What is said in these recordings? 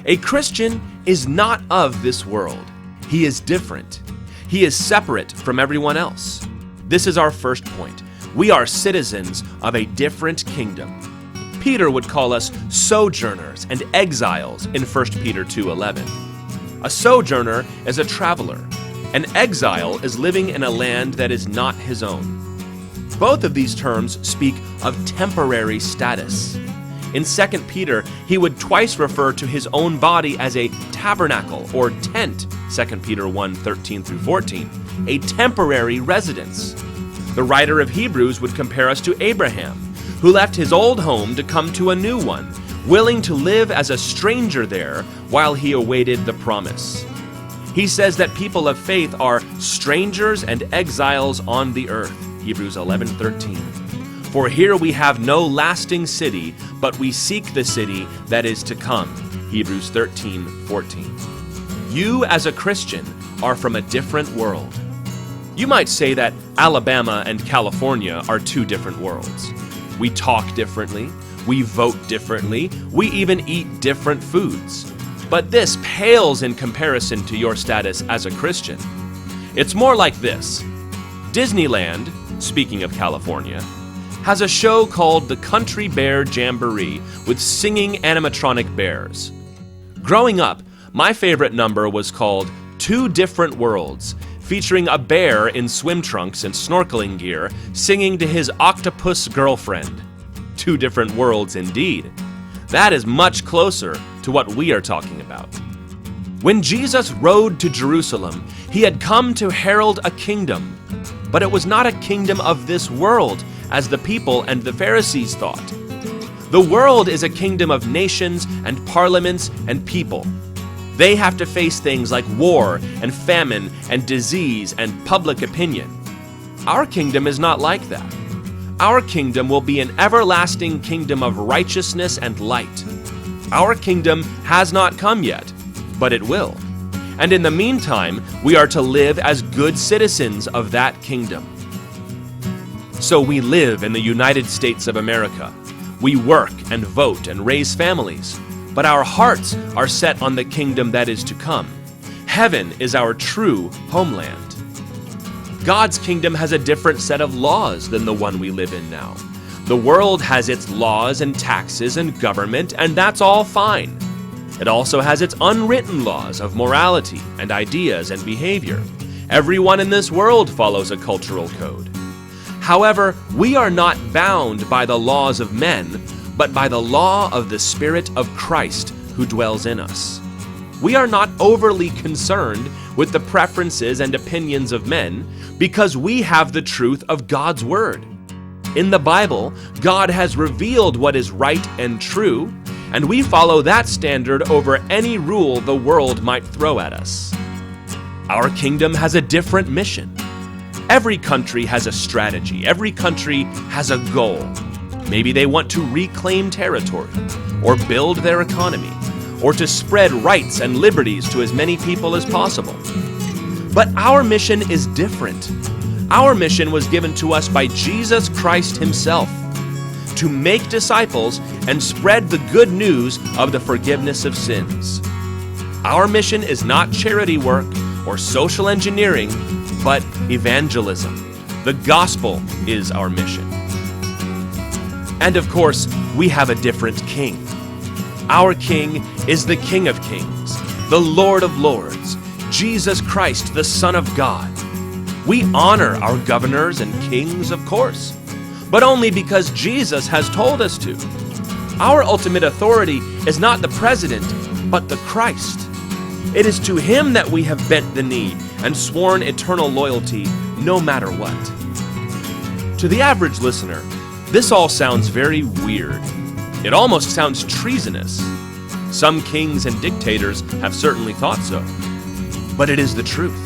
A Christian is not of this world. He is different. He is separate from everyone else. This is our first point. We are citizens of a different kingdom. Peter would call us sojourners and exiles in 1 Peter 2:11. A sojourner is a traveler. An exile is living in a land that is not his own. Both of these terms speak of temporary status. In 2 Peter, he would twice refer to his own body as a tabernacle or tent, 2 Peter 1:13 through 14, a temporary residence. The writer of Hebrews would compare us to Abraham, who left his old home to come to a new one, willing to live as a stranger there while he awaited the promise. He says that people of faith are strangers and exiles on the earth, Hebrews 11:13. For here we have no lasting city, but we seek the city that is to come, Hebrews 13:14. You as a Christian are from a different world. You might say that Alabama and California are two different worlds. We talk differently, we vote differently, we even eat different foods. But this pales in comparison to your status as a Christian. It's more like this. Disneyland, speaking of California, has a show called the Country Bear Jamboree with singing animatronic bears. Growing up, my favorite number was called Two Different Worlds, featuring a bear in swim trunks and snorkeling gear singing to his octopus girlfriend. Two different worlds indeed. That is much closer to what we are talking about. When Jesus rode to Jerusalem, he had come to herald a kingdom, but it was not a kingdom of this world, as the people and the Pharisees thought. The world is a kingdom of nations and parliaments and people. They have to face things like war and famine and disease and public opinion. Our kingdom is not like that. Our kingdom will be an everlasting kingdom of righteousness and light. Our kingdom has not come yet, but it will. And in the meantime, we are to live as good citizens of that kingdom. So we live in the United States of America. We work and vote and raise families, but our hearts are set on the kingdom that is to come. Heaven is our true homeland. God's kingdom has a different set of laws than the one we live in now. The world has its laws and taxes and government, and that's all fine. It also has its unwritten laws of morality and ideas and behavior. Everyone in this world follows a cultural code. However, we are not bound by the laws of men, but by the law of the Spirit of Christ who dwells in us. We are not overly concerned with the preferences and opinions of men because we have the truth of God's Word. In the Bible, God has revealed what is right and true, and we follow that standard over any rule the world might throw at us. Our kingdom has a different mission. Every country has a strategy. Every country has a goal. Maybe they want to reclaim territory, or build their economy, or to spread rights and liberties to as many people as possible. But our mission is different. Our mission was given to us by Jesus Christ himself, to make disciples and spread the good news of the forgiveness of sins. Our mission is not charity work or social engineering, but evangelism. The gospel is our mission. And of course, we have a different king. Our king is the King of Kings, the Lord of Lords, Jesus Christ, the Son of God. We honor our governors and kings, of course, but only because Jesus has told us to. Our ultimate authority is not the president, but the Christ. It is to him that we have bent the knee and sworn eternal loyalty no matter what. To the average listener, this all sounds very weird. It almost sounds treasonous. Some kings and dictators have certainly thought so. But it is the truth.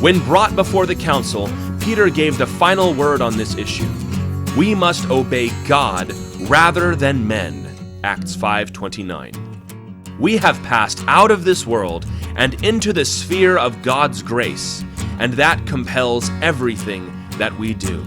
When brought before the council, Peter gave the final word on this issue. We must obey God rather than men, Acts 5:29. We have passed out of this world and into the sphere of God's grace, and that compels everything that we do.